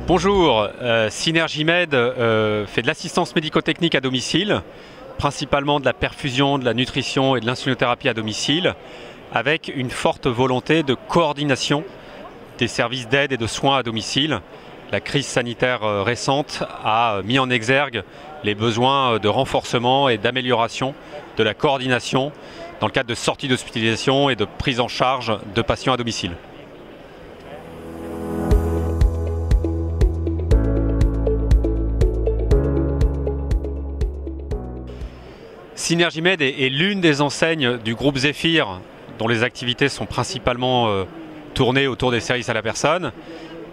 Bonjour, Synergimed fait de l'assistance médico-technique à domicile, principalement de la perfusion, de la nutrition et de l'insulinothérapie à domicile, avec une forte volonté de coordination des services d'aide et de soins à domicile. La crise sanitaire récente a mis en exergue les besoins de renforcement et d'amélioration de la coordination dans le cadre de sorties d'hospitalisation et de prise en charge de patients à domicile. Synergimed est l'une des enseignes du groupe Zephyr, dont les activités sont principalement tournées autour des services à la personne.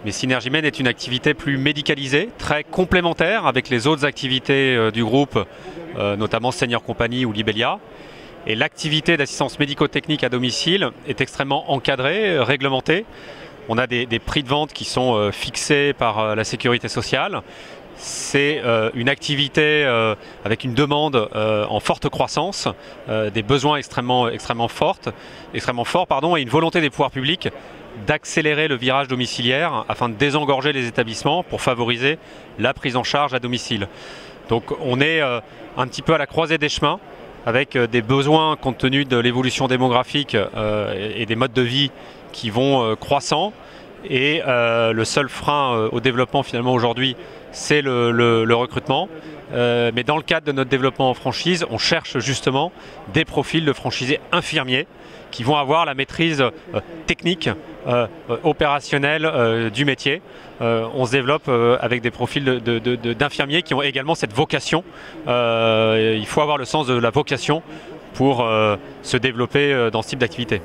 Mais Synergimed est une activité plus médicalisée, très complémentaire avec les autres activités du groupe, notamment Senior Company ou Libelia. Et l'activité d'assistance médico-technique à domicile est extrêmement encadrée, réglementée. On a des prix de vente qui sont fixés par la sécurité sociale. C'est une activité avec une demande en forte croissance, des besoins extrêmement forts, et une volonté des pouvoirs publics d'accélérer le virage domiciliaire afin de désengorger les établissements pour favoriser la prise en charge à domicile. Donc on est un petit peu à la croisée des chemins avec des besoins compte tenu de l'évolution démographique et des modes de vie qui vont croissant. Et le seul frein au développement finalement aujourd'hui, c'est le recrutement. Mais dans le cadre de notre développement en franchise, on cherche justement des profils de franchisés infirmiers qui vont avoir la maîtrise technique, opérationnelle du métier. On se développe avec des profils d'infirmiers qui ont également cette vocation. Il faut avoir le sens de la vocation pour se développer dans ce type d'activité.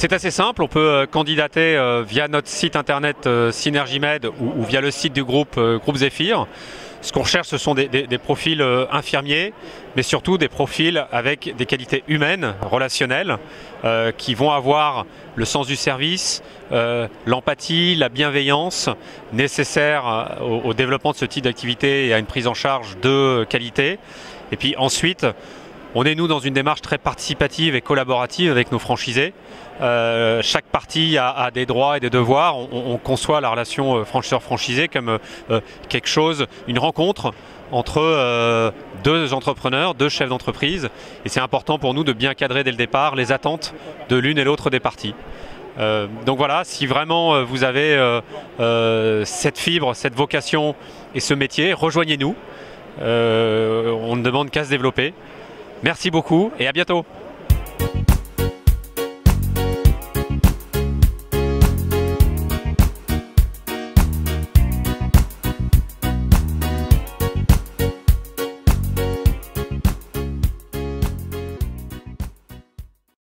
C'est assez simple, on peut candidater via notre site internet Synergimed ou via le site du groupe Zephyr. Ce qu'on recherche, ce sont des profils infirmiers, mais surtout des profils avec des qualités humaines, relationnelles, qui vont avoir le sens du service, l'empathie, la bienveillance nécessaires au développement de ce type d'activité et à une prise en charge de qualité. Et puis ensuite, on est nous dans une démarche très participative et collaborative avec nos franchisés. Chaque partie a des droits et des devoirs. On conçoit la relation franchiseur-franchisé comme quelque chose, une rencontre entre deux entrepreneurs, deux chefs d'entreprise. Et c'est important pour nous de bien cadrer dès le départ les attentes de l'une et l'autre des parties. Donc voilà, si vraiment vous avez cette fibre, cette vocation et ce métier, rejoignez-nous. On ne demande qu'à se développer. Merci beaucoup et à bientôt.